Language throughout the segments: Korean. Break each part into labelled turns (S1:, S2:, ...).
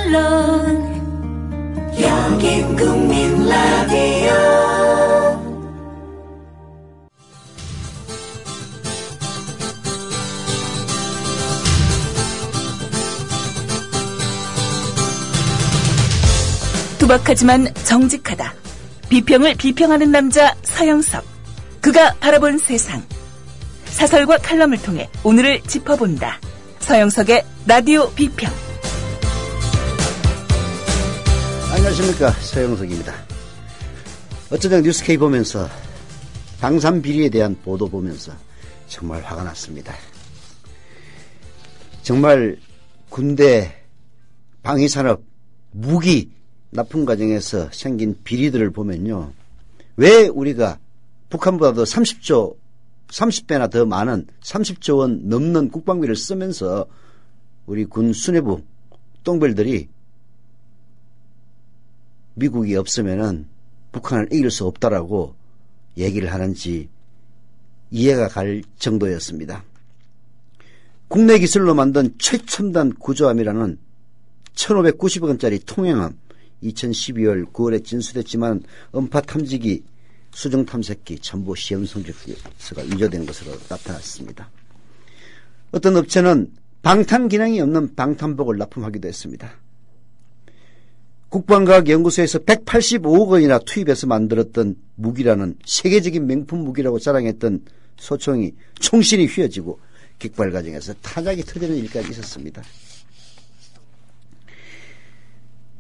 S1: 물론 여긴 국민 라디오. 투박하지만 정직하다. 비평을 비평하는 남자 서영석. 그가 바라본 세상. 사설과 칼럼을 통해 오늘을 짚어본다. 서영석의 라디오 비평.
S2: 안녕하십니까, 서영석입니다. 어쩌다 뉴스케이 보면서 방산 비리에 대한 보도 보면서 정말 화가 났습니다. 정말 군대, 방위산업, 무기 납품 과정에서 생긴 비리들을 보면요, 왜 우리가 북한보다도 30배나 더 많은 30조 원 넘는 국방비를 쓰면서 우리 군 수뇌부 똥별들이 미국이 없으면은 북한을 이길 수 없다라고 얘기를 하는지 이해가 갈 정도였습니다. 국내 기술로 만든 최첨단 구조함이라는 1,590억 원짜리 통행함 2012월 9월에 진수됐지만 음파 탐지기, 수중 탐색기 전부 시험 성적서가 위조된 것으로 나타났습니다. 어떤 업체는 방탄 기능이 없는 방탄복을 납품하기도 했습니다. 국방과학연구소에서 185억 원이나 투입해서 만들었던 무기라는 세계적인 명품 무기라고 자랑했던 소총이 총신이 휘어지고 격발 과정에서 타작이 터지는 일까지 있었습니다.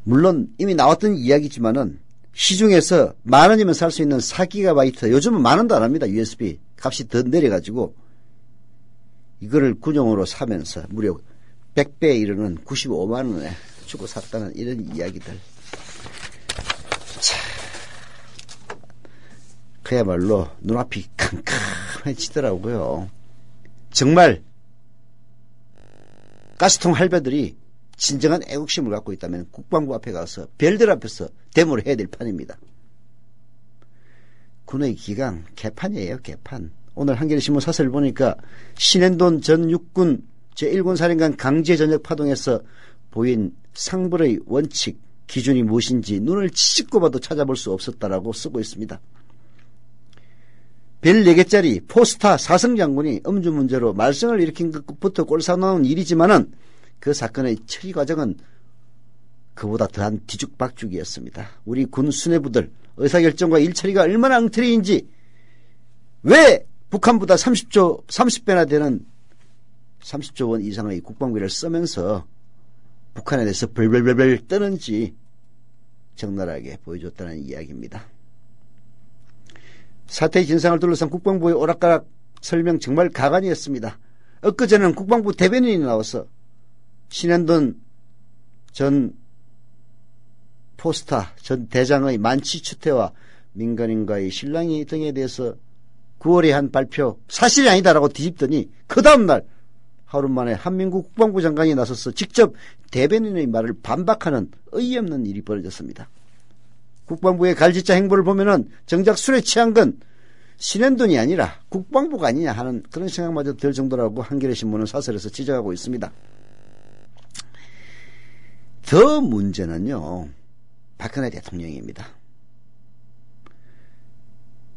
S2: 물론 이미 나왔던 이야기지만은 시중에서 10,000원이면 살 수 있는 4GB, 요즘은 10,000원도 안 합니다. USB 값이 더 내려가지고 이거를 군용으로 사면서 무려 100배에 이르는 95만 원에 주고 샀다는 이런 이야기들. 자, 그야말로 눈앞이 캄캄해지더라고요. 정말 가스통 할배들이 진정한 애국심을 갖고 있다면 국방부 앞에 가서 별들 앞에서 데모를 해야 될 판입니다. 군의 기강 개판이에요, 개판. 오늘 한겨레신문 사설을 보니까 신현돈 전 육군 제1군 사령관 강제 전역 파동에서 보인 상벌의 원칙, 기준이 무엇인지 눈을 찢고 봐도 찾아볼 수 없었다라고 쓰고 있습니다. 별 4개짜리 포스타 사성장군이 음주 문제로 말썽을 일으킨 것부터 꼴사나운 일이지만은 그 사건의 처리 과정은 그보다 더한 뒤죽박죽이었습니다. 우리 군 수뇌부들 의사결정과 일처리가 얼마나 엉터리인지, 왜 북한보다 30배나 되는 30조 원 이상의 국방비를 쓰면서 북한에 대해서 벌벌벌 떠는지 적나라하게 보여줬다는 이야기입니다. 사태의 진상을 둘러싼 국방부의 오락가락 설명 정말 가관이었습니다. 엊그제는 국방부 대변인이 나와서 신현돈 전 포스타 전 대장의 만취 추태와 민간인과의 실랑이 등에 대해서 9월에 한 발표 사실이 아니다라고 뒤집더니 그 다음날 하루 만에 한민국 국방부 장관이 나서서 직접 대변인의 말을 반박하는 어이없는 일이 벌어졌습니다. 국방부의 갈짓자 행보를 보면은 정작 술에 취한 건 신현돈이 아니라 국방부가 아니냐 하는 그런 생각마저 들 정도라고 한겨레신문은 사설에서 지적하고 있습니다. 더 문제는요, 박근혜 대통령입니다.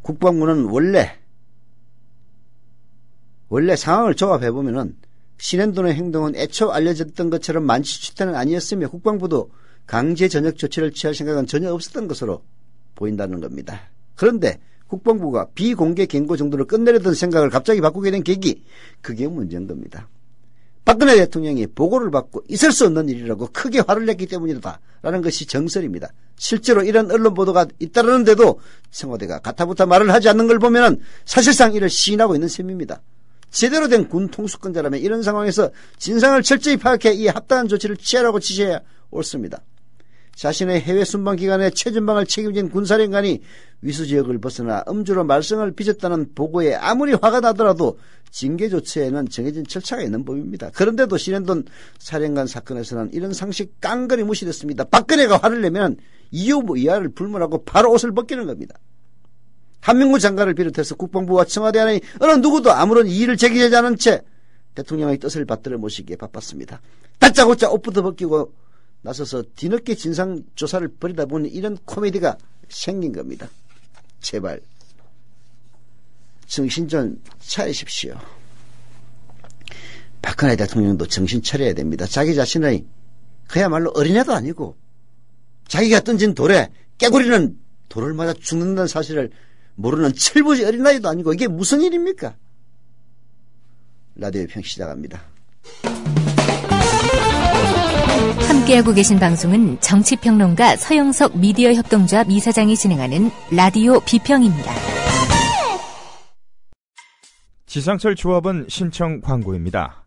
S2: 국방부는 원래 상황을 조합해보면은 신현돈의 행동은 애초 알려졌던 것처럼 만취추태는 아니었으며 국방부도 강제 전역 조치를 취할 생각은 전혀 없었던 것으로 보인다는 겁니다. 그런데 국방부가 비공개 경고 정도로 끝내려던 생각을 갑자기 바꾸게 된 계기, 그게 문제인 겁니다. 박근혜 대통령이 보고를 받고 있을 수 없는 일이라고 크게 화를 냈기 때문이다라는 것이 정설입니다. 실제로 이런 언론 보도가 잇따르는데도 청와대가 가타부타 말을 하지 않는 걸 보면 사실상 이를 시인하고 있는 셈입니다. 제대로 된 군 통수권자라면 이런 상황에서 진상을 철저히 파악해 이 합당한 조치를 취하라고 지시해야 옳습니다. 자신의 해외 순방 기간에 최전방을 책임진 군사령관이 위수지역을 벗어나 음주로 말썽을 빚었다는 보고에 아무리 화가 나더라도 징계 조치에는 정해진 절차가 있는 법입니다. 그런데도 신현돈 사령관 사건에서는 이런 상식 깡그리 무시됐습니다. 박근혜가 화를 내면 이하를 불문하고 바로 옷을 벗기는 겁니다. 한민구 장관을 비롯해서 국방부와 청와대 안에 어느 누구도 아무런 이의를 제기하지 않은 채 대통령의 뜻을 받들어 모시기에 바빴습니다. 다짜고짜 옷부터 벗기고 나서서 뒤늦게 진상조사를 벌이다 보니 이런 코미디가 생긴 겁니다. 제발 정신 좀 차리십시오. 박근혜 대통령도 정신 차려야 됩니다. 자기 자신의 그야말로 어린애도 아니고 자기가 던진 돌에 깨구리는 돌을 맞아 죽는다는 사실을 모르는 철부지 어린아이도 아니고 이게 무슨 일입니까? 라디오 평 시작합니다.
S3: 함께하고 계신 방송은 정치평론가 서영석 미디어 협동조합 이사장이 진행하는 라디오 비평입니다.
S4: 지상철 조합원 신청 광고입니다.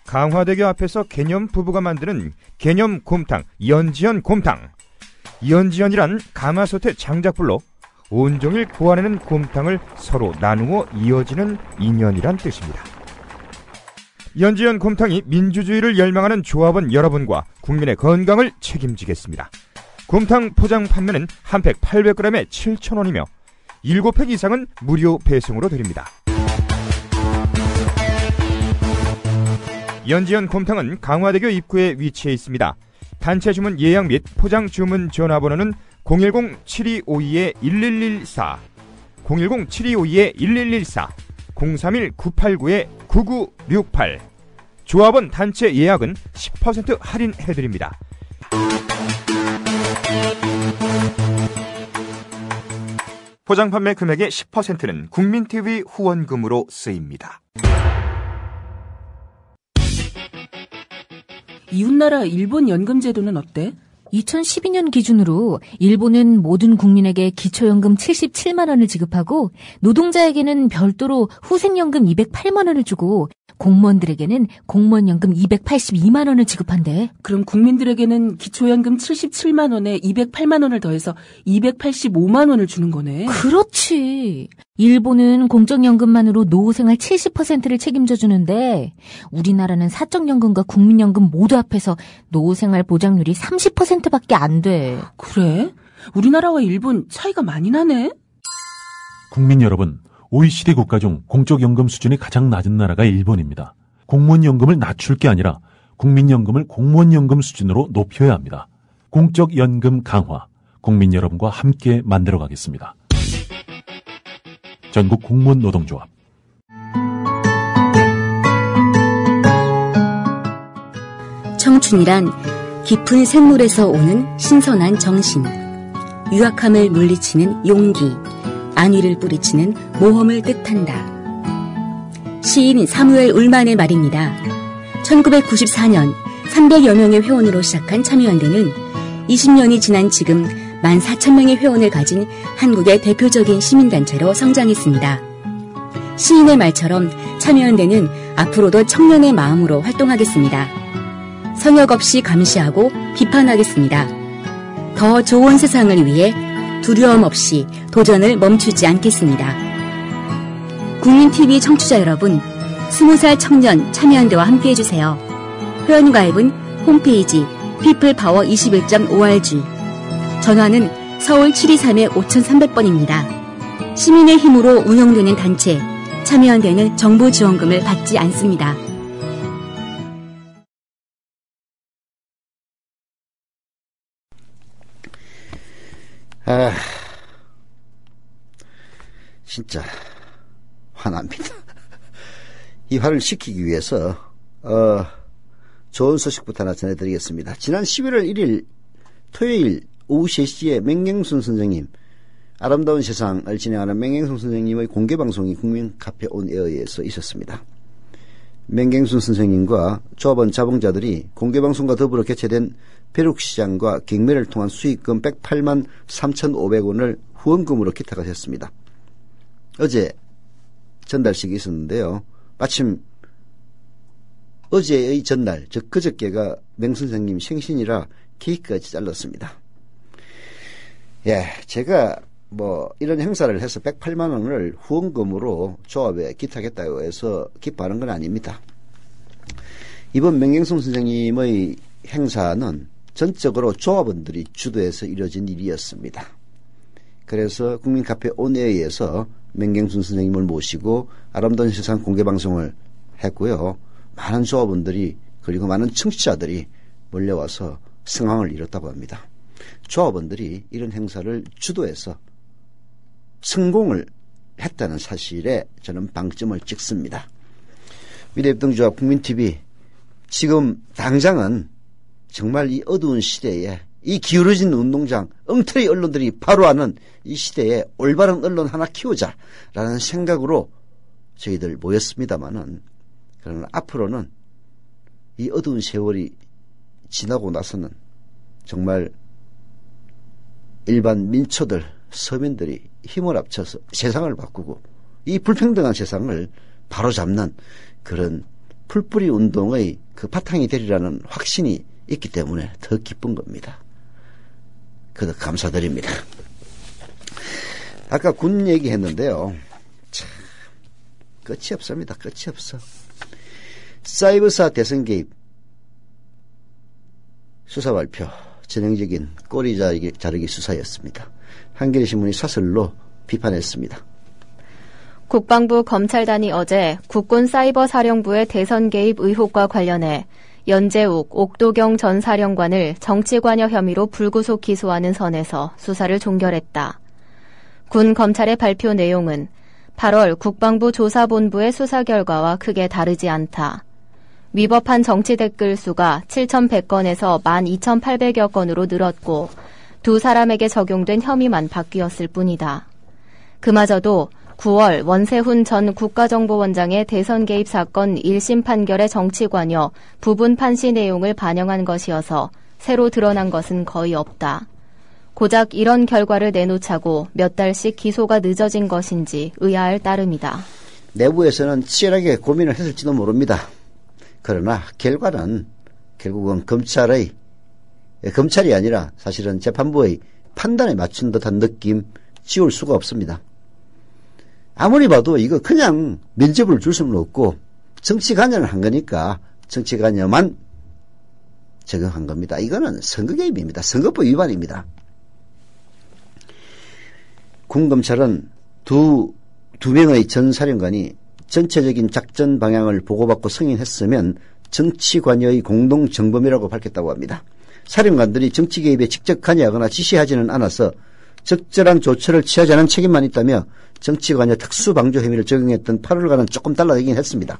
S4: 강화대교 앞에서 개념 부부가 만드는 개념 곰탕 연지연 곰탕. 연지연이란 가마솥의 장작불로 온종일 구워내는 곰탕을 서로 나누어 이어지는 인연이란 뜻입니다. 연지연 곰탕이 민주주의를 열망하는 조합원 여러분과 국민의 건강을 책임지겠습니다. 곰탕 포장 판매는 한 팩 800g에 7,000원이며 7팩 이상은 무료 배송으로 드립니다. 연지연 곰탕은 강화대교 입구에 위치해 있습니다. 단체 주문 예약 및 포장 주문 전화번호는 010-7252-1114, 010-7252-1114, 031-989-9968. 조합원 단체 예약은 10% 할인해드립니다. 포장 판매 금액의 10%는 국민TV 후원금으로 쓰입니다.
S1: 이웃나라 일본 연금 제도는 어때?
S3: 2012년 기준으로 일본은 모든 국민에게 기초연금 77만 원을 지급하고 노동자에게는 별도로 후생연금 208만 원을 주고 공무원들에게는 공무원연금 282만 원을 지급한대.
S1: 그럼 국민들에게는 기초연금 77만 원에 208만 원을 더해서 285만 원을 주는 거네.
S3: 그렇지. 일본은 공적연금만으로 노후생활 70%를 책임져 주는데 우리나라는 사적연금과 국민연금 모두 합해서 노후생활 보장률이 30%밖에 안 돼.
S1: 그래? 우리나라와 일본 차이가 많이 나네?
S5: 국민 여러분, OECD 국가 중 공적연금 수준이 가장 낮은 나라가 일본입니다. 공무원연금을 낮출 게 아니라 국민연금을 공무원연금 수준으로 높여야 합니다. 공적연금 강화, 국민 여러분과 함께 만들어가겠습니다. 전국 공무원 노동조합.
S6: 청춘이란 깊은 샘물에서 오는 신선한 정신, 유약함을 물리치는 용기, 안위를 뿌리치는 모험을 뜻한다. 시인 사무엘 울만의 말입니다. 1994년 300여 명의 회원으로 시작한 참여연대는 20년이 지난 지금 14,000명의 회원을 가진 한국의 대표적인 시민단체로 성장했습니다. 시인의 말처럼 참여연대는 앞으로도 청년의 마음으로 활동하겠습니다. 성역 없이 감시하고 비판하겠습니다. 더 좋은 세상을 위해 두려움 없이 도전을 멈추지 않겠습니다. 국민TV 청취자 여러분, 20살 청년 참여연대와 함께해주세요. 회원가입은 홈페이지 peoplepower21.org, 전화는 서울 723-5300번입니다. 시민의 힘으로 운영되는 단체, 참여연대는 정부 지원금을 받지 않습니다.
S2: 진짜 화납니다. 이 화를 식히기 위해서 좋은 소식부터 하나 전해드리겠습니다. 지난 11월 1일 토요일 오후 3시에 맹갱순 선생님, 아름다운 세상을 진행하는 맹갱순 선생님의 공개방송이 국민카페 온에어에서 있었습니다. 맹갱순 선생님과 조합원 자봉자들이 공개방송과 더불어 개최된 벼룩시장과 경매를 통한 수익금 108만 3,500원을 후원금으로 기탁하셨습니다. 어제 전달식이 있었는데요. 마침 어제의 전날, 즉 그저께가 맹 선생님 생신이라 케이크까지 잘랐습니다. 예, 제가 이런 행사를 해서 108만 원을 후원금으로 조합에 기탁했다고 해서 기뻐하는 건 아닙니다. 이번 맹갱순 선생님의 행사는 전적으로 조합원들이 주도해서 이루어진 일이었습니다. 그래서 국민카페 온에어에서 맹갱순 선생님을 모시고 아름다운 세상 공개방송을 했고요. 많은 조합원들이 그리고 많은 청취자들이 몰려와서 상황을 이뤘다고 합니다. 조합원들이 이런 행사를 주도해서 성공을 했다는 사실에 저는 방점을 찍습니다. 미래협동조합 국민TV, 지금 당장은 정말 이 어두운 시대에 이 기울어진 운동장, 엉터리 언론들이 바로 하는 이 시대에 올바른 언론 하나 키우자라는 생각으로 저희들 모였습니다마는, 그러나 앞으로는 이 어두운 세월이 지나고 나서는 정말 일반 민초들, 서민들이 힘을 합쳐서 세상을 바꾸고 이 불평등한 세상을 바로잡는 그런 풀뿌리 운동의 그 바탕이 되리라는 확신이 있기 때문에 더 기쁜 겁니다. 그도 감사드립니다. 아까 군 얘기했는데요. 참 끝이 없습니다. 끝이 없어. 사이버사 대선 개입 수사 발표, 전형적인 꼬리 자르기 수사였습니다. 한겨레신문이 사설로 비판했습니다.
S7: 국방부 검찰단이 어제 국군사이버사령부의 대선 개입 의혹과 관련해 연재욱, 옥도경 전 사령관을 정치관여 혐의로 불구속 기소하는 선에서 수사를 종결했다. 군 검찰의 발표 내용은 8월 국방부 조사본부의 수사 결과와 크게 다르지 않다. 위법한 정치 댓글 수가 7,100건에서 12,800여 건으로 늘었고 두 사람에게 적용된 혐의만 바뀌었을 뿐이다. 그마저도 9월 원세훈 전 국가정보원장의 대선 개입 사건 1심 판결의 정치관여 부분 판시 내용을 반영한 것이어서 새로 드러난 것은 거의 없다. 고작 이런 결과를 내놓자고 몇 달씩 기소가 늦어진 것인지 의아할 따름이다.
S2: 내부에서는 치열하게 고민을 했을지도 모릅니다. 그러나 결과는 결국은 검찰이 아니라 사실은 재판부의 판단에 맞춘 듯한 느낌 지울 수가 없습니다. 아무리 봐도 이거 그냥 면죄부를 줄 수는 없고 정치 관여를 한 거니까 정치 관여만 적용한 겁니다. 이거는 선거 개입입니다. 선거법 위반입니다. 군검찰은 두 명의 전 사령관이 전체적인 작전 방향을 보고받고 승인했으면 정치 관여의 공동 정범이라고 밝혔다고 합니다. 사령관들이 정치 개입에 직접 관여하거나 지시하지는 않아서 적절한 조처를 취하지 않은 책임만 있다며 정치 관여 특수방조 혐의를 적용했던 8월과는 조금 달라지긴 했습니다.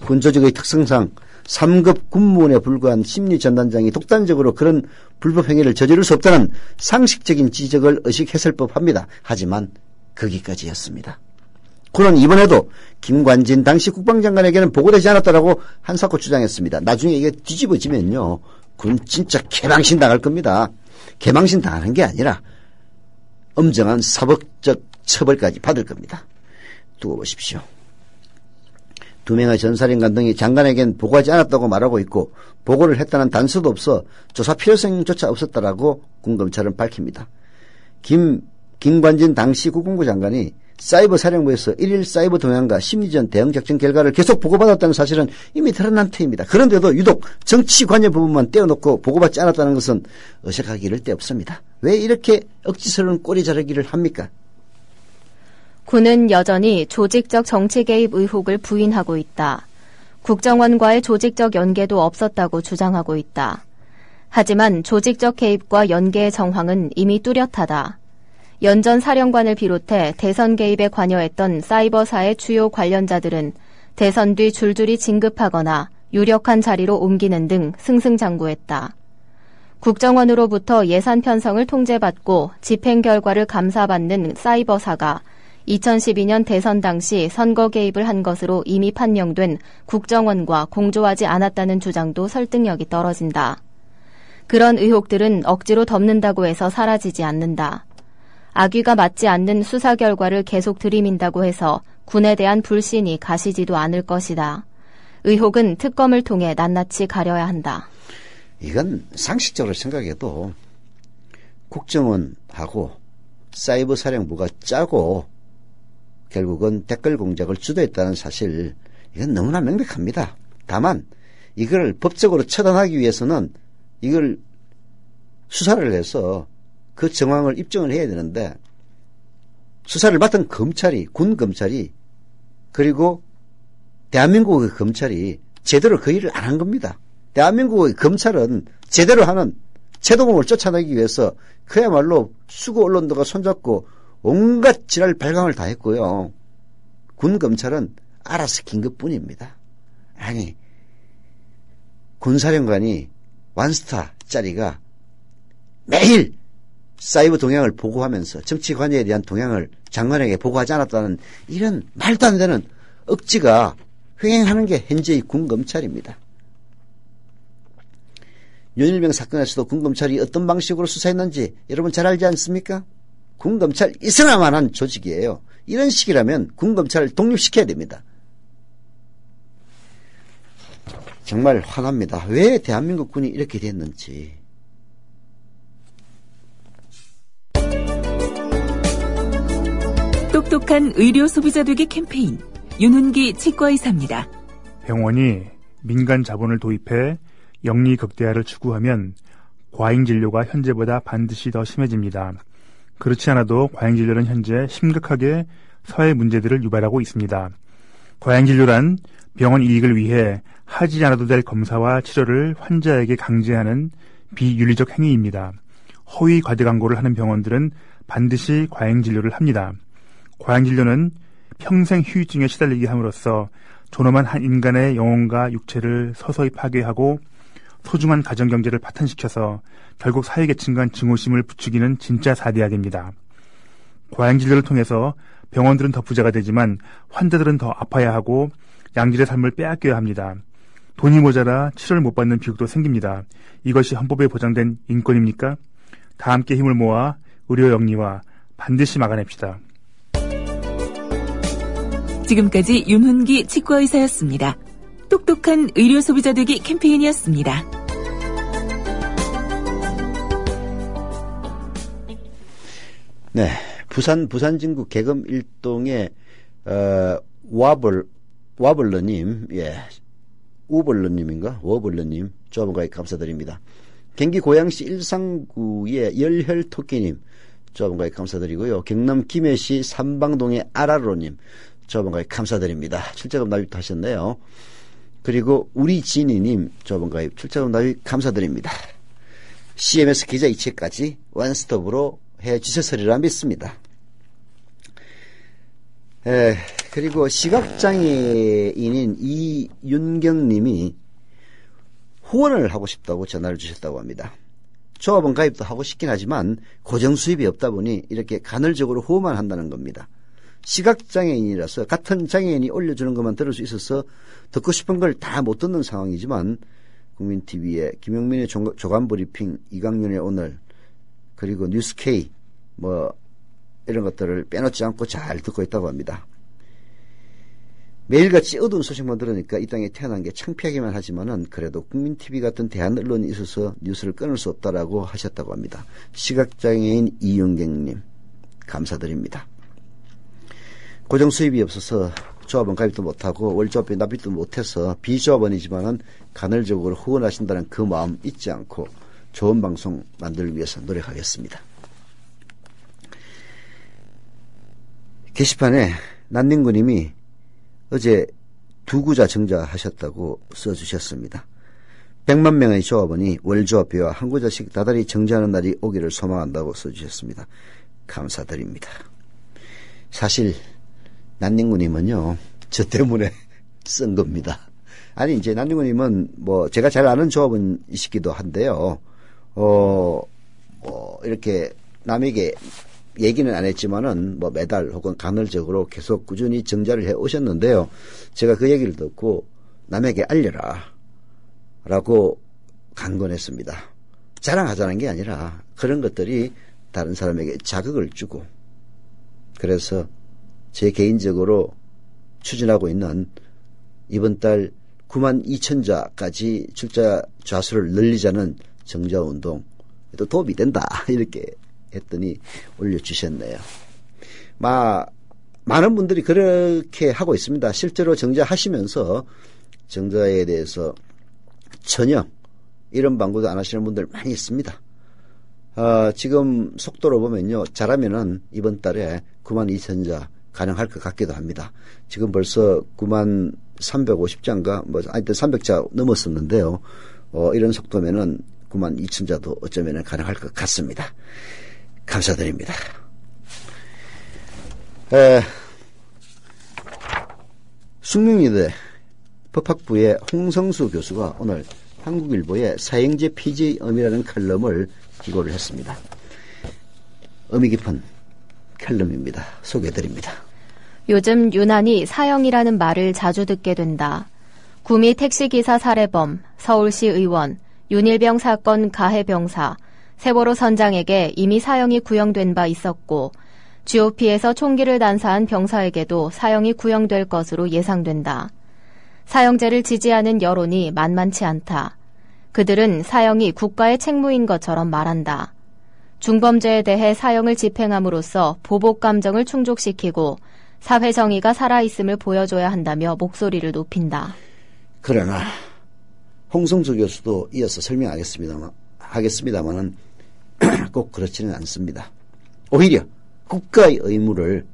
S2: 군조직의 특성상 3급 군무원에 불과한 심리전단장이 독단적으로 그런 불법 행위를 저지를 수 없다는 상식적인 지적을 의식했을 법합니다. 하지만 거기까지였습니다. 군은 이번에도 김관진 당시 국방장관에게는 보고되지 않았다라고 한사코 주장했습니다. 나중에 이게 뒤집어지면요, 군 진짜 개망신 당할 겁니다. 개망신 당하는 게 아니라 엄정한 사법적 처벌까지 받을 겁니다. 두고 보십시오. 두 명의 전사령관 등이 장관에겐 보고하지 않았다고 말하고 있고 보고를 했다는 단서도 없어 조사 필요성조차 없었다라고 군검찰은 밝힙니다. 김관진 당시 국방부 장관이 사이버 사령부에서 1일 사이버 동향과 심리전 대응 작전 결과를 계속 보고받았다는 사실은 이미 드러난 터입니다. 그런데도 유독 정치 관여 부분만 떼어놓고 보고받지 않았다는 것은 어색하기 이를 데 없습니다. 왜 이렇게 억지스러운 꼬리 자르기를 합니까?
S7: 군은 여전히 조직적 정치 개입 의혹을 부인하고 있다. 국정원과의 조직적 연계도 없었다고 주장하고 있다. 하지만 조직적 개입과 연계의 정황은 이미 뚜렷하다. 연 전 사령관을 비롯해 대선 개입에 관여했던 사이버사의 주요 관련자들은 대선 뒤 줄줄이 진급하거나 유력한 자리로 옮기는 등 승승장구했다. 국정원으로부터 예산 편성을 통제받고 집행 결과를 감사받는 사이버사가 2012년 대선 당시 선거 개입을 한 것으로 이미 판명된 국정원과 공조하지 않았다는 주장도 설득력이 떨어진다. 그런 의혹들은 억지로 덮는다고 해서 사라지지 않는다. 악의가 맞지 않는 수사 결과를 계속 들이민다고 해서 군에 대한 불신이 가시지도 않을 것이다. 의혹은 특검을 통해 낱낱이 가려야 한다.
S2: 이건 상식적으로 생각해도 국정원하고 사이버 사령부가 짜고 결국은 댓글 공작을 주도했다는 사실, 이건 너무나 명백합니다. 다만 이걸 법적으로 처단하기 위해서는 이걸 수사를 해서 그 정황을 입증을 해야 되는데, 수사를 맡은 검찰이, 군 검찰이, 그리고 대한민국의 검찰이 제대로 그 일을 안 한 겁니다. 대한민국의 검찰은 제대로 하는 제도범을 쫓아내기 위해서 그야말로 수구 언론들과 손잡고 온갖 지랄 발광을 다 했고요. 군 검찰은 알아서 긴 것뿐입니다. 아니, 군사령관이 완스타짜리가 매일 사이버 동향을 보고하면서 정치 관여에 대한 동향을 장관에게 보고하지 않았다는 이런 말도 안 되는 억지가 횡행하는 게 현재의 군검찰입니다. 윤일병 사건에서도 군검찰이 어떤 방식으로 수사했는지 여러분 잘 알지 않습니까? 군검찰 있어야만한 조직이에요. 이런 식이라면 군검찰을 독립시켜야 됩니다. 정말 화납니다. 왜 대한민국 군이 이렇게 됐는지.
S1: 똑똑한 의료 소비자 되기 캠페인 윤은기 치과의사입니다.
S8: 병원이 민간 자본을 도입해 영리 극대화를 추구하면 과잉 진료가 현재보다 반드시 더 심해집니다. 그렇지 않아도 과잉 진료는 현재 심각하게 사회 문제들을 유발하고 있습니다. 과잉 진료란 병원 이익을 위해 하지 않아도 될 검사와 치료를 환자에게 강제하는 비윤리적 행위입니다. 허위 과대 광고를 하는 병원들은 반드시 과잉 진료를 합니다. 과잉 진료는 평생 후유증에 시달리게 함으로써 존엄한 한 인간의 영혼과 육체를 서서히 파괴하고 소중한 가정경제를 파탄시켜서 결국 사회계층 간 증오심을 부추기는 진짜 사대악입니다. 과잉진료를 통해서 병원들은 더 부자가 되지만 환자들은 더 아파야 하고 양질의 삶을 빼앗겨야 합니다. 돈이 모자라 치료를 못 받는 비극도 생깁니다. 이것이 헌법에 보장된 인권입니까? 다 함께 힘을 모아 의료 영리화 반드시 막아냅시다.
S1: 지금까지 윤훈기 치과의사였습니다. 똑똑한 의료 소비자 되기 캠페인이었습니다.
S2: 네, 부산 진구 개검 일동의 와벌러님, 예, 우벌러님인가? 워벌러님, 조합원가입 감사드립니다. 경기 고양시 일상구의 열혈토끼님, 조합원가입 감사드리고요. 경남 김해시 삼방동의 아라로님, 조합원가입 감사드립니다. 출자금 납입도 하셨네요. 그리고 우리 진이님, 조합원가입 출자금 납입 감사드립니다. CMS 기자 이체까지 원스톱으로 해주셨으리라 믿습니다. 그리고 시각장애인인 이윤경님이 후원을 하고 싶다고 전화를 주셨다고 합니다. 조합원 가입도 하고 싶긴 하지만 고정 수입이 없다 보니 이렇게 간헐적으로 후원만 한다는 겁니다. 시각장애인이라서 같은 장애인이 올려주는 것만 들을 수 있어서 듣고 싶은 걸 다 못 듣는 상황이지만 국민TV에 김용민의 조간브리핑, 이강윤의 오늘, 그리고 뉴스K 이런 것들을 빼놓지 않고 잘 듣고 있다고 합니다. 매일같이 어두운 소식만 들으니까 이 땅에 태어난 게 창피하기만 하지만은 그래도 국민TV 같은 대한 언론이 있어서 뉴스를 끊을 수 없다라고 하셨다고 합니다. 시각장애인 이윤경님 감사드립니다. 고정 수입이 없어서 조합원 가입도 못하고 월조합비 납입도 못해서 비조합원이지만은 간헐적으로 후원하신다는 그 마음 잊지 않고 좋은 방송 만들기 위해서 노력하겠습니다. 게시판에 난닝구님이 어제 두구자 정자하셨다고 써주셨습니다. 100만 명의 조합원이 월조합비와 한 구자씩 다달이 정자하는 날이 오기를 소망한다고 써주셨습니다. 감사드립니다. 사실 난닝구님은요 저 때문에 쓴 겁니다. 아니 이제 난닝구님은 제가 잘 아는 조합원이시기도 한데요. 이렇게 남에게 얘기는 안 했지만은 매달 혹은 간헐적으로 계속 꾸준히 정자를 해 오셨는데요. 제가 그 얘기를 듣고 남에게 알려라 라고 강권했습니다. 자랑하자는 게 아니라 그런 것들이 다른 사람에게 자극을 주고, 그래서 제 개인적으로 추진하고 있는 이번 달 92,000자까지 출자 좌수를 늘리자는 정자운동 또 도움이 된다 이렇게 했더니 올려주셨네요. 많은 분들이 그렇게 하고 있습니다. 실제로 정자하시면서 정자에 대해서 전혀 이런 방구도 안 하시는 분들 많이 있습니다. 지금 속도로 보면요, 잘하면은 이번 달에 92,000자 가능할 것 같기도 합니다. 지금 벌써 9350자인가 하여튼 300자 넘었었는데요. 이런 속도면은 9만 2천자도 어쩌면 가능할 것 같습니다. 감사드립니다. 숙명여대 법학부의 홍성수 교수가 오늘 한국일보에 사형제 피지의 의미라는 칼럼을 기고를 했습니다. 의미 깊은 칼럼입니다. 소개해드립니다.
S7: 요즘 유난히 사형이라는 말을 자주 듣게 된다. 구미 택시기사 살해범, 서울시 의원, 윤일병 사건 가해 병사, 세월호 선장에게 이미 사형이 구형된 바 있었고 GOP에서 총기를 난사한 병사에게도 사형이 구형될 것으로 예상된다. 사형제를 지지하는 여론이 만만치 않다. 그들은 사형이 국가의 책무인 것처럼 말한다. 중범죄에 대해 사형을 집행함으로써 보복 감정을 충족시키고 사회 정의가 살아있음을 보여줘야 한다며 목소리를 높인다.
S2: 그러나 홍성수 교수도 이어서 설명하겠습니다만은 꼭 그렇지는 않습니다. 오히려 국가의 의무를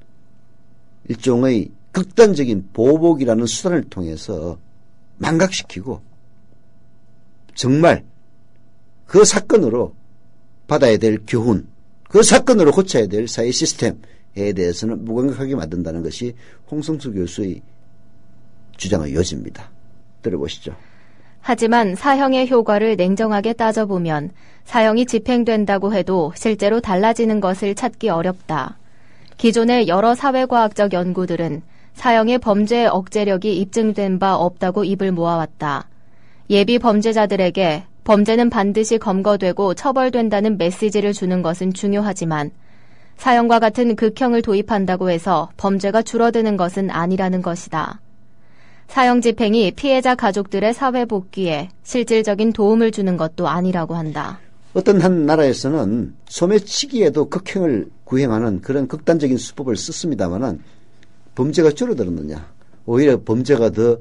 S2: 일종의 극단적인 보복이라는 수단을 통해서 망각시키고 정말 그 사건으로 받아야 될 교훈, 그 사건으로 고쳐야 될 사회 시스템에 대해서는 무감각하게 만든다는 것이 홍성수 교수의 주장의 요지입니다. 들어보시죠.
S7: 하지만 사형의 효과를 냉정하게 따져보면 사형이 집행된다고 해도 실제로 달라지는 것을 찾기 어렵다. 기존의 여러 사회과학적 연구들은 사형의 범죄의 억제력이 입증된 바 없다고 입을 모아왔다. 예비 범죄자들에게 범죄는 반드시 검거되고 처벌된다는 메시지를 주는 것은 중요하지만 사형과 같은 극형을 도입한다고 해서 범죄가 줄어드는 것은 아니라는 것이다. 사형 집행이 피해자 가족들의 사회 복귀에 실질적인 도움을 주는 것도 아니라고 한다.
S2: 어떤 한 나라에서는 소매치기에도 극형을 구행하는 그런 극단적인 수법을 썼습니다마는 범죄가 줄어들었느냐? 오히려 범죄가 더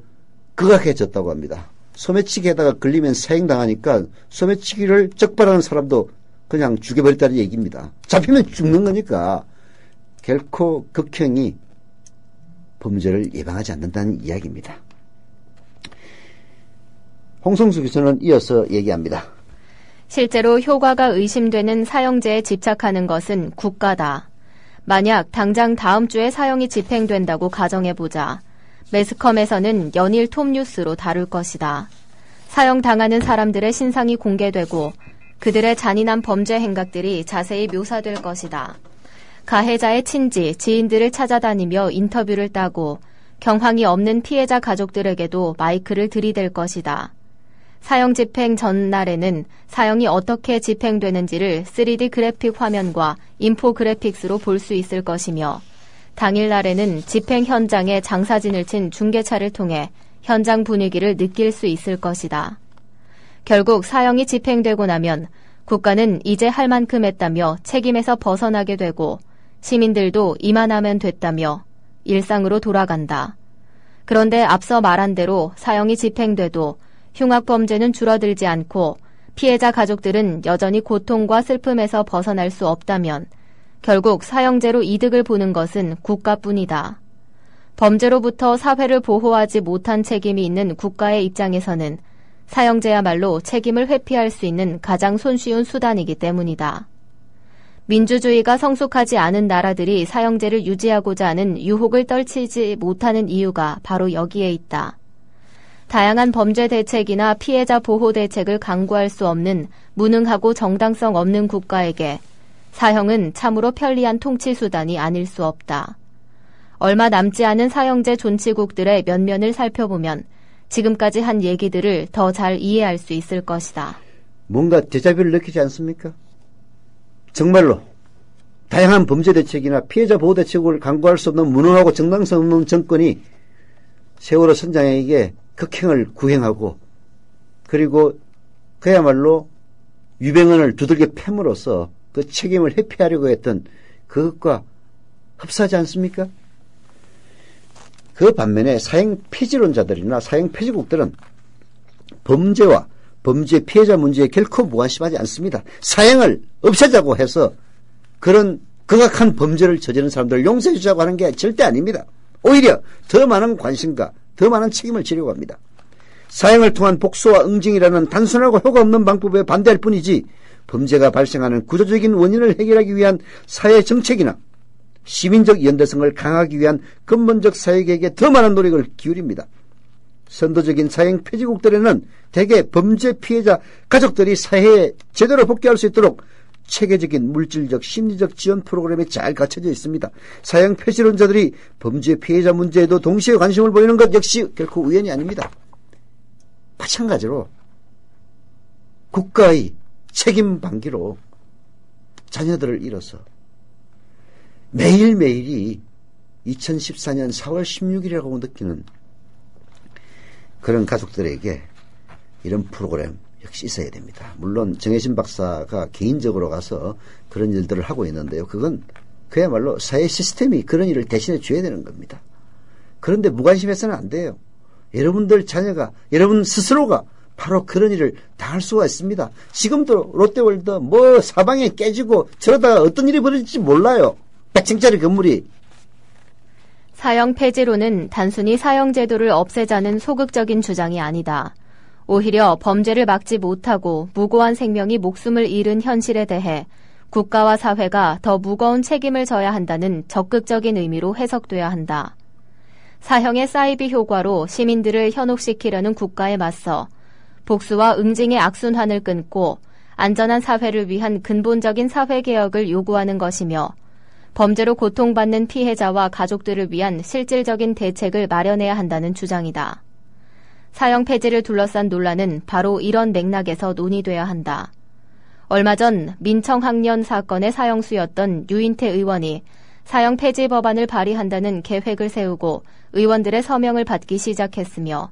S2: 극악해졌다고 합니다. 소매치기에다가 걸리면 사형당하니까 소매치기를 적발하는 사람도 그냥 죽여버렸다는 얘기입니다. 잡히면 죽는 거니까 결코 극형이 범죄를 예방하지 않는다는 이야기입니다. 홍성수 교수는 이어서 얘기합니다.
S7: 실제로 효과가 의심되는 사형제에 집착하는 것은 국가다. 만약 당장 다음 주에 사형이 집행된다고 가정해보자. 매스컴에서는 연일 톱뉴스로 다룰 것이다. 사형당하는 사람들의 신상이 공개되고 그들의 잔인한 범죄 행각들이 자세히 묘사될 것이다. 가해자의 친지, 지인들을 찾아다니며 인터뷰를 따고 경황이 없는 피해자 가족들에게도 마이크를 들이댈 것이다. 사형 집행 전날에는 사형이 어떻게 집행되는지를 3D 그래픽 화면과 인포그래픽스로 볼 수 있을 것이며 당일날에는 집행 현장에 장사진을 친 중계차를 통해 현장 분위기를 느낄 수 있을 것이다. 결국 사형이 집행되고 나면 국가는 이제 할 만큼 했다며 책임에서 벗어나게 되고 시민들도 이만하면 됐다며 일상으로 돌아간다. 그런데 앞서 말한 대로 사형이 집행돼도 흉악범죄는 줄어들지 않고 피해자 가족들은 여전히 고통과 슬픔에서 벗어날 수 없다면 결국 사형제로 이득을 보는 것은 국가뿐이다. 범죄로부터 사회를 보호하지 못한 책임이 있는 국가의 입장에서는 사형제야말로 책임을 회피할 수 있는 가장 손쉬운 수단이기 때문이다. 민주주의가 성숙하지 않은 나라들이 사형제를 유지하고자 하는 유혹을 떨치지 못하는 이유가 바로 여기에 있다. 다양한 범죄 대책이나 피해자 보호 대책을 강구할 수 없는 무능하고 정당성 없는 국가에게 사형은 참으로 편리한 통치 수단이 아닐 수 없다. 얼마 남지 않은 사형제 존치국들의 면면을 살펴보면 지금까지 한 얘기들을 더 잘 이해할 수 있을 것이다.
S2: 뭔가 데자뷰를 느끼지 않습니까? 정말로 다양한 범죄 대책이나 피해자 보호 대책을 강구할 수 없는 무능하고 정당성 없는 정권이 세월호 선장에게 극형을 구행하고 그리고 그야말로 유병헌을 두들겨 팹으로써 그 책임을 회피하려고 했던 그것과 흡사하지 않습니까? 그 반면에 사형 폐지론자들이나 사형 폐지국들은 범죄와 범죄 피해자 문제에 결코 무관심하지 않습니다. 사형을 없애자고 해서 그런 극악한 범죄를 저지른 사람들을 용서해 주자고 하는 게 절대 아닙니다. 오히려 더 많은 관심과 더 많은 책임을 지려고 합니다. 사형을 통한 복수와 응징이라는 단순하고 효과 없는 방법에 반대할 뿐이지 범죄가 발생하는 구조적인 원인을 해결하기 위한 사회 정책이나 시민적 연대성을 강화하기 위한 근본적 사회개혁에 더 많은 노력을 기울입니다. 선도적인 사형 폐지국들에는 대개 범죄 피해자 가족들이 사회에 제대로 복귀할 수 있도록 체계적인 물질적 심리적 지원 프로그램이 잘 갖춰져 있습니다. 사형 폐지론자들이 범죄 피해자 문제에도 동시에 관심을 보이는 것 역시 결코 우연이 아닙니다. 마찬가지로 국가의 책임 방기로 자녀들을 잃어서 매일매일이 2014년 4월 16일이라고 느끼는 그런 가족들에게 이런 프로그램 역시 있어야 됩니다. 물론 정혜진 박사가 개인적으로 가서 그런 일들을 하고 있는데요. 그건 그야말로 사회 시스템이 그런 일을 대신해 줘야 되는 겁니다. 그런데 무관심해서는 안 돼요. 여러분들 자녀가, 여러분 스스로가 바로 그런 일을 당할 수가 있습니다. 지금도 롯데월드 뭐 사방에 깨지고 저러다가 어떤 일이 벌어질지 몰라요. 100층짜리 건물이.
S7: 사형 폐지론은 단순히 사형 제도를 없애자는 소극적인 주장이 아니다. 오히려 범죄를 막지 못하고 무고한 생명이 목숨을 잃은 현실에 대해 국가와 사회가 더 무거운 책임을 져야 한다는 적극적인 의미로 해석돼야 한다. 사형의 사이비 효과로 시민들을 현혹시키려는 국가에 맞서 복수와 응징의 악순환을 끊고 안전한 사회를 위한 근본적인 사회개혁을 요구하는 것이며 범죄로 고통받는 피해자와 가족들을 위한 실질적인 대책을 마련해야 한다는 주장이다. 사형 폐지를 둘러싼 논란은 바로 이런 맥락에서 논의돼야 한다. 얼마 전 민청학년 사건의 사형수였던 유인태 의원이 사형 폐지 법안을 발의한다는 계획을 세우고 의원들의 서명을 받기 시작했으며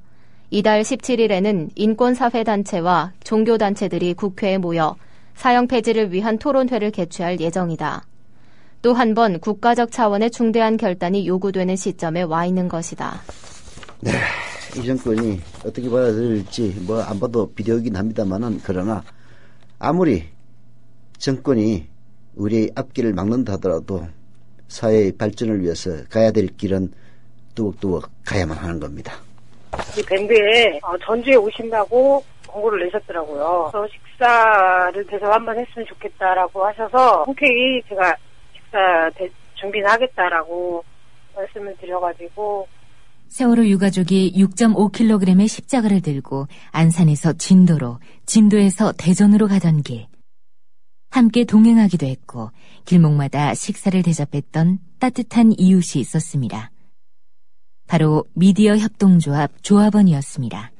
S7: 이달 17일에는 인권사회단체와 종교단체들이 국회에 모여 사형 폐지를 위한 토론회를 개최할 예정이다. 또 한 번 국가적 차원의 중대한 결단이 요구되는 시점에 와 있는 것이다.
S2: 네, 이 정권이 어떻게 받아들일지 뭐 안 봐도 비디오이긴 합니다만은 그러나 아무리 정권이 우리의 앞길을 막는다 하더라도 사회의 발전을 위해서 가야 될 길은 뚜벅뚜벅 가야만 하는 겁니다.
S9: 이 밴드에 전주에 오신다고 공고를 내셨더라고요. 그래서 식사를 대접 한번 했으면 좋겠다라고 하셔서 흔쾌히 제가 식사 준비는 하겠다라고 말씀을 드려가지고
S3: 세월호 유가족이 6.5kg의 십자가를 들고 안산에서 진도로, 진도에서 대전으로 가던 길. 함께 동행하기도 했고 길목마다 식사를 대접했던 따뜻한 이웃이 있었습니다. 바로 미디어 협동조합 조합원이었습니다.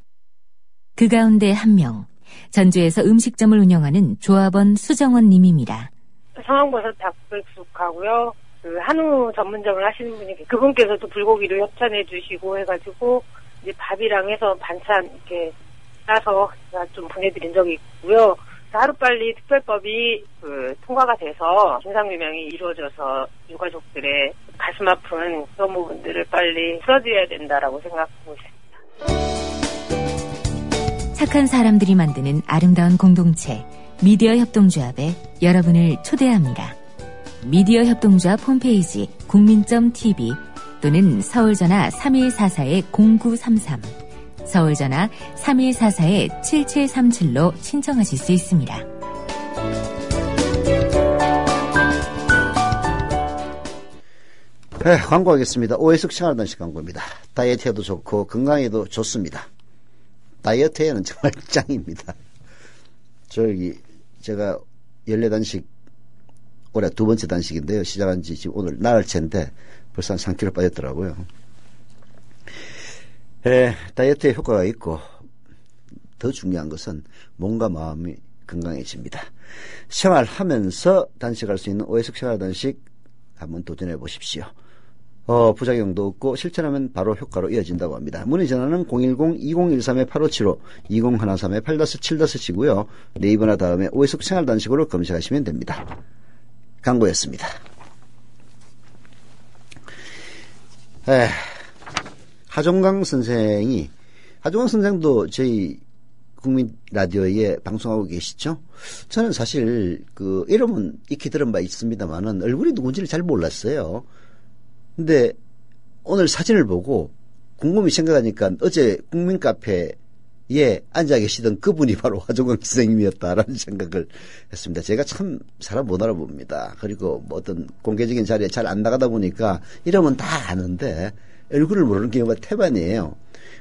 S3: 그 가운데 한 명, 전주에서 음식점을 운영하는 조합원 수정원 님입니다.
S9: 상황버섯 닭백숙하고요. 그 한우 전문점을 하시는 분이 그분께서도 불고기도 협찬해 주시고 해가지고 이제 밥이랑 해서 반찬 이렇게 싸서 제가 좀 보내드린 적이 있고요. 하루빨리 특별법이 통과가 돼서 진상규명이 이루어져서 유가족들의 가슴 아픈 그런 부분들을 빨리 풀어드려야 된다라고 생각하고 있습니다.
S3: 착한 사람들이 만드는 아름다운 공동체 미디어 협동조합에 여러분을 초대합니다. 미디어 협동조합 홈페이지 국민.tv 또는 서울전화 3144-0933 서울전화 3144-7737로 신청하실 수 있습니다.
S2: 네, 광고하겠습니다. 오해숙 생활단식 광고입니다. 다이어트에도 좋고 건강에도 좋습니다. 다이어트에는 정말 짱입니다. 제가 14단식 올해 두 번째 단식인데요. 시작한 지 지금 오늘 나흘째인데 벌써 한 3kg 빠졌더라고요. 다이어트에 효과가 있고 더 중요한 것은 몸과 마음이 건강해집니다. 생활하면서 단식할 수 있는 오해숙 생활단식 한번 도전해 보십시오. 부작용도 없고 실천하면 바로 효과로 이어진다고 합니다. 문의 전화는 010-2013-8575 2013-8-7-7이고요. 네이버나 다음에 오해숙 생활단식으로 검색하시면 됩니다. 광고였습니다. 하종강 선생도 저희 국민 라디오에 방송하고 계시죠? 저는 사실 이름은 익히 들은 바 있습니다만은 얼굴이 누군지를 잘 몰랐어요. 근데 오늘 사진을 보고 곰곰이 생각하니까 어제 국민 카페 앉아 계시던 그분이 바로 하종강 선생님이었다라는 생각을 했습니다. 제가 참 사람 못 알아봅니다. 그리고 뭐 어떤 공개적인 자리에 잘 안 나가다 보니까 이러면 다 아는데 얼굴을 모르는 경우가 태반이에요.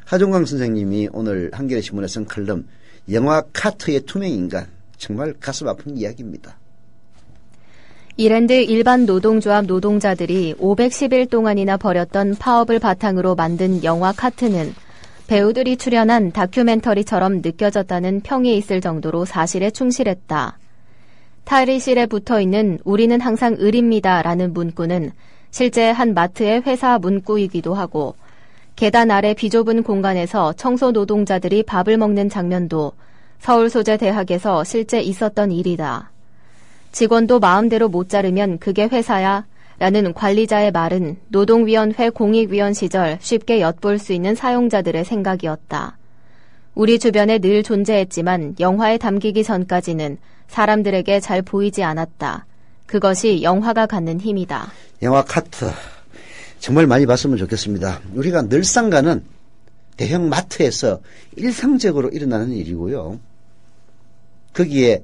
S2: 하종강 선생님이 오늘 한겨레 신문에 쓴 칼럼 영화 카트의 투명인간, 정말 가슴 아픈 이야기입니다.
S7: 이랜드 일반 노동조합 노동자들이 510일 동안이나 벌였던 파업을 바탕으로 만든 영화 카트는 배우들이 출연한 다큐멘터리처럼 느껴졌다는 평이 있을 정도로 사실에 충실했다. 탈의실에 붙어있는 우리는 항상 을입니다 라는 문구는 실제 한 마트의 회사 문구이기도 하고, 계단 아래 비좁은 공간에서 청소 노동자들이 밥을 먹는 장면도 서울소재대학에서 실제 있었던 일이다. 직원도 마음대로 못 자르면 그게 회사야 라는 관리자의 말은 노동위원회 공익위원 시절 쉽게 엿볼 수 있는 사용자들의 생각이었다. 우리 주변에 늘 존재했지만 영화에 담기기 전까지는 사람들에게 잘 보이지 않았다. 그것이 영화가 갖는 힘이다.
S2: 영화 카트 정말 많이 봤으면 좋겠습니다. 우리가 늘상 가는 대형 마트에서 일상적으로 일어나는 일이고요. 거기에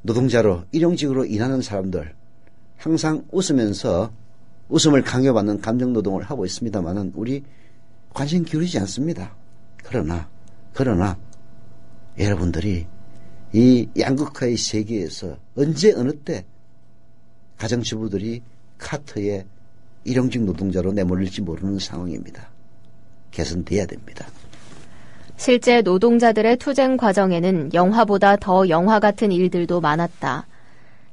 S2: 노동자로 일용직으로 일하는 사람들 항상 웃으면서 웃음을 강요받는 감정노동을 하고 있습니다만은 우리 관심 기울이지 않습니다. 그러나 여러분들이 이 양극화의 세계에서 언제 어느 때 가정주부들이 카트에 일용직 노동자로 내몰릴지 모르는 상황입니다. 개선돼야 됩니다.
S7: 실제 노동자들의 투쟁 과정에는 영화보다 더 영화 같은 일들도 많았다.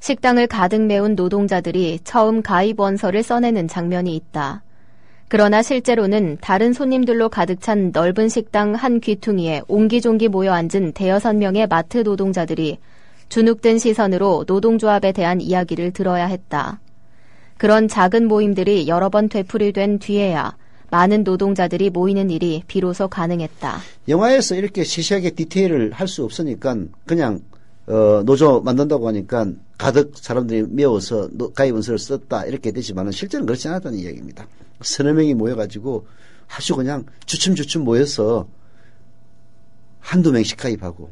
S7: 식당을 가득 메운 노동자들이 처음 가입 원서를 써내는 장면이 있다. 그러나 실제로는 다른 손님들로 가득 찬 넓은 식당 한 귀퉁이에 옹기종기 모여 앉은 대여섯 명의 마트 노동자들이 주눅든 시선으로 노동조합에 대한 이야기를 들어야 했다. 그런 작은 모임들이 여러 번 되풀이된 뒤에야 많은 노동자들이 모이는 일이 비로소 가능했다.
S2: 영화에서 이렇게 세세하게 디테일을 할 수 없으니까 그냥 노조 만든다고 하니까 가득 사람들이 메워서 가입원서를 썼다 이렇게 되지만 실제는 그렇지 않았다는 이야기입니다. 서너 명이 모여가지고 아주 그냥 주춤주춤 모여서 한두 명씩 가입하고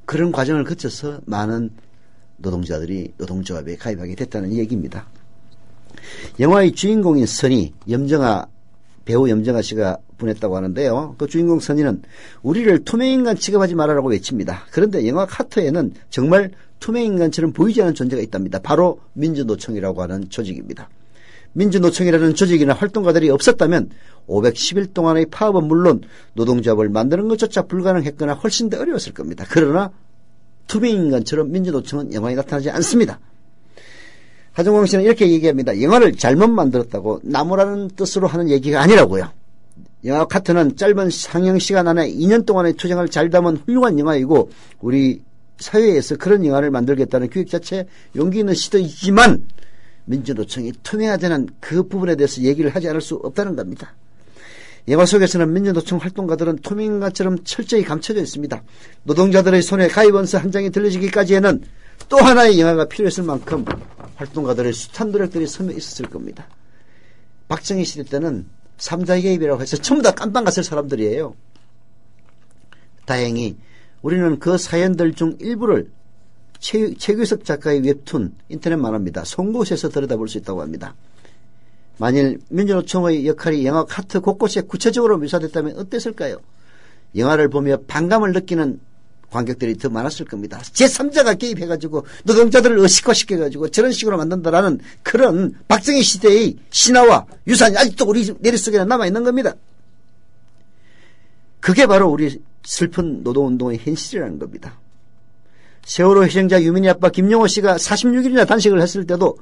S2: 그런 과정을 거쳐서 많은 노동자들이 노동조합에 가입하게 됐다는 얘기입니다. 영화의 주인공인 선희, 배우 염정아 씨가 보냈다고 하는데요. 그 주인공 선희는 우리를 투명인간 취급하지 말아라고 외칩니다. 그런데 영화 카트에는 정말 투명인간처럼 보이지 않는 존재가 있답니다. 바로 민주노총이라고 하는 조직입니다. 민주노총이라는 조직이나 활동가들이 없었다면 510일 동안의 파업은 물론 노동조합을 만드는 것조차 불가능했거나 훨씬 더 어려웠을 겁니다. 그러나 투명인간처럼 민주노총은 영화에 나타나지 않습니다. 하종강 씨는 이렇게 얘기합니다. 영화를 잘못 만들었다고 나무라는 뜻으로 하는 얘기가 아니라고요. 영화 카트는 짧은 상영 시간 안에 2년 동안의 투쟁을 잘 담은 훌륭한 영화이고 우리 사회에서 그런 영화를 만들겠다는 기획 자체 용기 있는 시도이지만 민주노총이 투명화되는 그 부분에 대해서 얘기를 하지 않을 수 없다는 겁니다. 영화 속에서는 민주노총 활동가들은 투명인간처럼 철저히 감춰져 있습니다. 노동자들의 손에 가입원서 한 장이 들려지기까지에는 또 하나의 영화가 필요했을 만큼 활동가들의 숱한 노력들이 섬여 있었을 겁니다. 박정희 시대 때는 3자 개입이라고 해서 전부 다 깜빵 갔을 사람들이에요. 다행히 우리는 그 사연들 중 일부를 최규석 작가의 웹툰 인터넷 만화입니다. 송곳에서 들여다볼 수 있다고 합니다. 만일 민주노총의 역할이 영화 카트 곳곳에 구체적으로 묘사됐다면 어땠을까요? 영화를 보며 반감을 느끼는 관객들이 더 많았을 겁니다. 제3자가 개입해가지고 노동자들을 의식화시켜가지고 저런 식으로 만든다라는 그런 박정희 시대의 신화와 유산이 아직도 우리 내릿속에는 남아있는 겁니다. 그게 바로 우리 슬픈 노동운동의 현실이라는 겁니다. 세월호 희생자 유민희 아빠 김용호 씨가 46일이나 단식을 했을 때도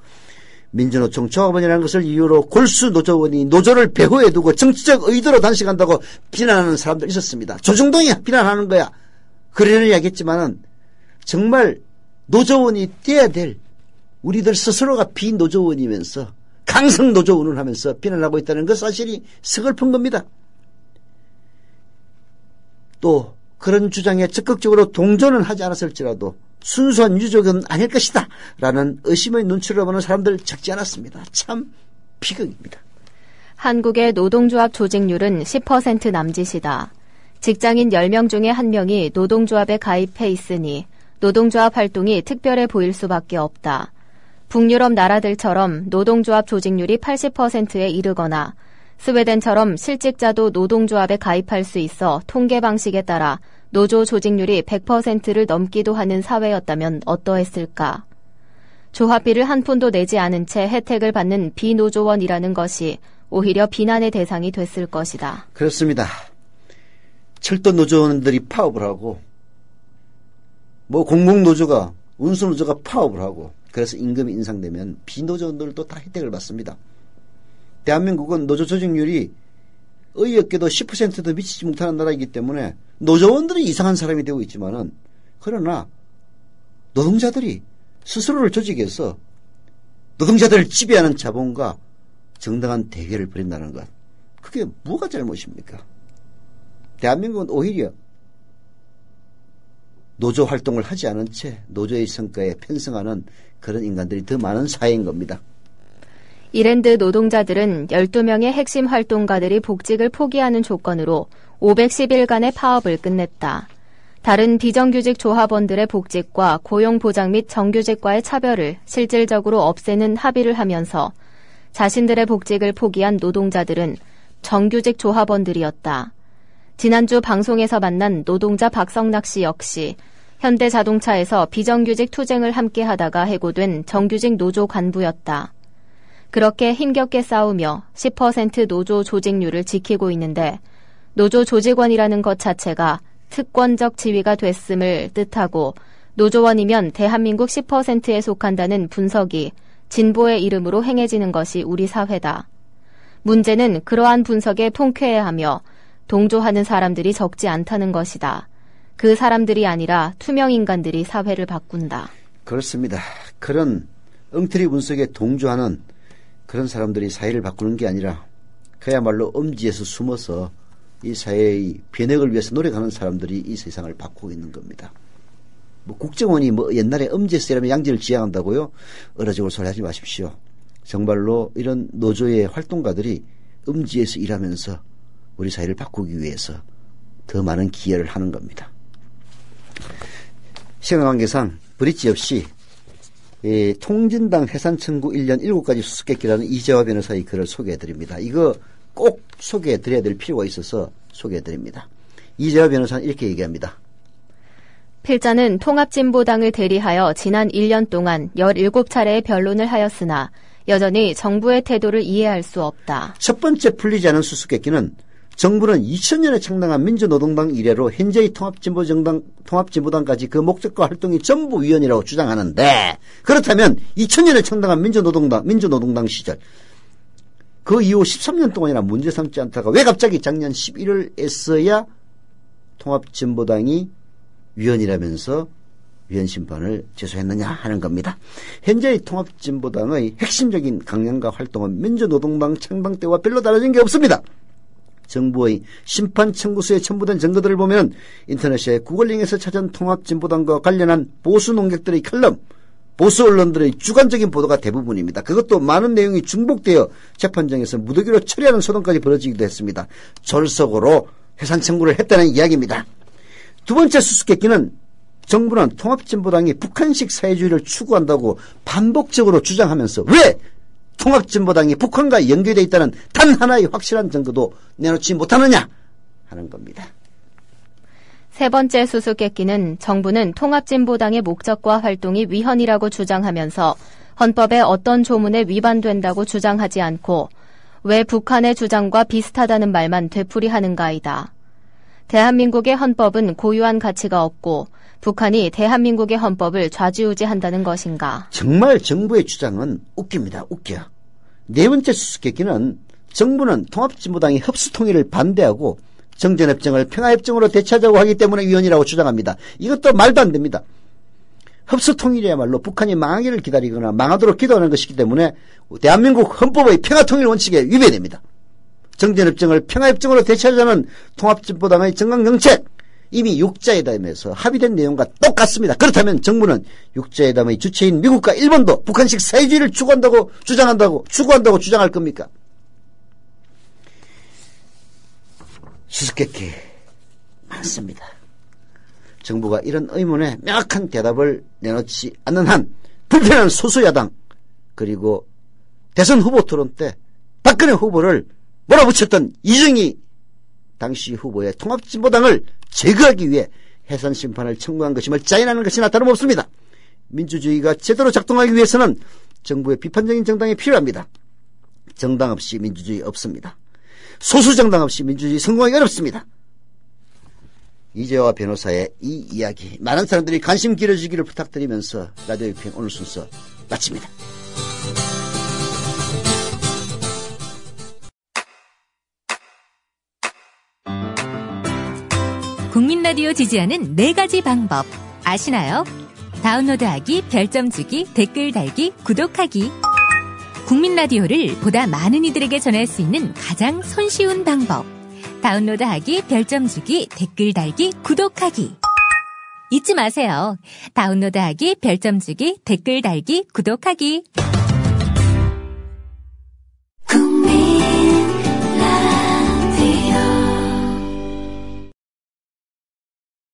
S2: 민주노총 조합원이라는 것을 이유로 골수 노조원이 노조를 배후에 두고 정치적 의도로 단식한다고 비난하는 사람들 있었습니다. 조중동이 비난하는 거야. 그러려니 이야기했지만은 정말 노조원이 돼야 될 우리들 스스로가 비노조원이면서 강성 노조원을 하면서 비난하고 있다는 그 사실이 서글픈 겁니다. 또 그런 주장에 적극적으로 동조는 하지 않았을지라도 순수한 유족은 아닐 것이다 라는 의심의 눈치를 보는 사람들 적지 않았습니다. 참 비극입니다.
S7: 한국의 노동조합 조직률은 10% 남짓이다. 직장인 10명 중에 1명이 노동조합에 가입해 있으니 노동조합 활동이 특별해 보일 수밖에 없다. 북유럽 나라들처럼 노동조합 조직률이 80%에 이르거나 스웨덴처럼 실직자도 노동조합에 가입할 수 있어 통계 방식에 따라 노조 조직률이 100%를 넘기도 하는 사회였다면 어떠했을까? 조합비를 한 푼도 내지 않은 채 혜택을 받는 비노조원이라는 것이 오히려 비난의 대상이 됐을 것이다.
S2: 그렇습니다. 철도 노조원들이 파업을 하고 공공노조가 운수노조가 파업을 하고 그래서 임금이 인상되면 비노조원들도 다 혜택을 받습니다. 대한민국은 노조 조직률이 의외롭게도 10%도 미치지 못하는 나라이기 때문에 노조원들이 이상한 사람이 되고 있지만은 그러나 노동자들이 스스로를 조직해서 노동자들을 지배하는 자본과 정당한 대결을 벌인다는 것. 그게 뭐가 잘못입니까? 대한민국은 오히려 노조 활동을 하지 않은 채 노조의 성과에 편승하는 그런 인간들이 더 많은 사회인 겁니다.
S7: 이랜드 노동자들은 12명의 핵심 활동가들이 복직을 포기하는 조건으로 510일간의 파업을 끝냈다. 다른 비정규직 조합원들의 복직과 고용보장 및 정규직과의 차별을 실질적으로 없애는 합의를 하면서 자신들의 복직을 포기한 노동자들은 정규직 조합원들이었다. 지난주 방송에서 만난 노동자 박성락 씨 역시 현대자동차에서 비정규직 투쟁을 함께 하다가 해고된 정규직 노조 간부였다. 그렇게 힘겹게 싸우며 10% 노조 조직률을 지키고 있는데 노조 조직원이라는 것 자체가 특권적 지위가 됐음을 뜻하고 노조원이면 대한민국 10%에 속한다는 분석이 진보의 이름으로 행해지는 것이 우리 사회다. 문제는 그러한 분석에 통쾌해하며 동조하는 사람들이 적지 않다는 것이다. 그 사람들이 아니라 투명 인간들이 사회를 바꾼다.
S2: 그렇습니다. 그런 엉터리 분석에 동조하는 그런 사람들이 사회를 바꾸는 게 아니라 그야말로 엄지에서 숨어서 이 사회의 변혁을 위해서 노력하는 사람들이 이 세상을 바꾸고 있는 겁니다. 국정원이 옛날에 엄지에서 일하면 양지를 지향한다고요? 어라지고 소리 하지 마십시오. 정말로 이런 노조의 활동가들이 엄지에서 일하면서 우리 사회를 바꾸기 위해서 더 많은 기여를 하는 겁니다. 시간 관계상 브릿지 없이 통진당 해산청구 1년 7가지 수수께끼라는 이재화 변호사의 글을 소개해드립니다. 이거 꼭 소개해드려야 될 필요가 있어서 소개해드립니다. 이재화 변호사는 이렇게 얘기합니다.
S7: 필자는 통합진보당을 대리하여 지난 1년 동안 17차례의 변론을 하였으나 여전히 정부의 태도를 이해할 수 없다.
S2: 첫 번째 풀리지 않은 수수께끼는 정부는 2000년에 창당한 민주노동당 이래로 현재의 통합진보당까지 그 목적과 활동이 전부 위헌이라고 주장하는데 그렇다면 2000년에 창당한 민주노동당 시절 그 이후 13년 동안이나 문제 삼지 않다가 왜 갑자기 작년 11월에서야 통합진보당이 위헌이라면서 위헌 심판을 제소했느냐 하는 겁니다. 현재의 통합진보당의 핵심적인 강령과 활동은 민주노동당 창당 때와 별로 다르진 게 없습니다. 정부의 심판 청구서에 첨부된 증거들을 보면 인터넷에 구글링에서 찾은 통합진보당과 관련한 보수 농객들의 칼럼, 보수 언론들의 주관적인 보도가 대부분입니다. 그것도 많은 내용이 중복되어 재판정에서 무더기로 처리하는 소동까지 벌어지기도 했습니다. 졸속으로 해산 청구를 했다는 이야기입니다. 두 번째 수수께끼는 정부는 통합진보당이 북한식 사회주의를 추구한다고 반복적으로 주장하면서 왜 통합진보당이 북한과 연계되어 있다는 단 하나의 확실한 증거도 내놓지 못하느냐 하는 겁니다.
S7: 세 번째 수수께끼는 정부는 통합진보당의 목적과 활동이 위헌이라고 주장하면서 헌법의 어떤 조문에 위반된다고 주장하지 않고 왜 북한의 주장과 비슷하다는 말만 되풀이하는가이다. 대한민국의 헌법은 고유한 가치가 없고 북한이 대한민국의 헌법을 좌지우지한다는 것인가?
S2: 정말 정부의 주장은 웃깁니다. 웃겨. 네 번째 수수께끼는 정부는 통합진보당이 흡수통일을 반대하고 정전협정을 평화협정으로 대체하자고 하기 때문에 위헌이라고 주장합니다. 이것도 말도 안 됩니다. 흡수통일이야말로 북한이 망하기를 기다리거나 망하도록 기도하는 것이기 때문에 대한민국 헌법의 평화통일 원칙에 위배됩니다. 정전협정을 평화협정으로 대체하자는 통합진보당의 정강정책 이미 육자회담에서 합의된 내용과 똑같습니다. 그렇다면 정부는 육자회담의 주체인 미국과 일본도 북한식 사회주의를 추구한다고 주장할 겁니까? 수수께끼 많습니다. 정부가 이런 의문에 명확한 대답을 내놓지 않는 한 불편한 소수야당 그리고 대선 후보 토론 때 박근혜 후보를 몰아붙였던 이정희 당시 후보의 통합진보당을 제거하기 위해 해산 심판을 청구한 것임을 자인하는 것이나 다름없습니다. 민주주의가 제대로 작동하기 위해서는 정부의 비판적인 정당이 필요합니다. 정당 없이 민주주의 없습니다. 소수 정당 없이 민주주의 성공하기 어렵습니다. 이재화 변호사의 이 이야기 많은 사람들이 관심 길어주기를 부탁드리면서 라디오 유평 오늘 순서 마칩니다.
S3: 국민 라디오 지지하는 4가지 방법 아시나요? 다운로드하기, 별점 주기, 댓글 달기, 구독하기. 국민 라디오를 보다 많은 이들에게 전할 수 있는 가장 손쉬운 방법. 다운로드하기, 별점 주기, 댓글 달기, 구독하기. 잊지 마세요. 다운로드하기, 별점 주기, 댓글 달기, 구독하기.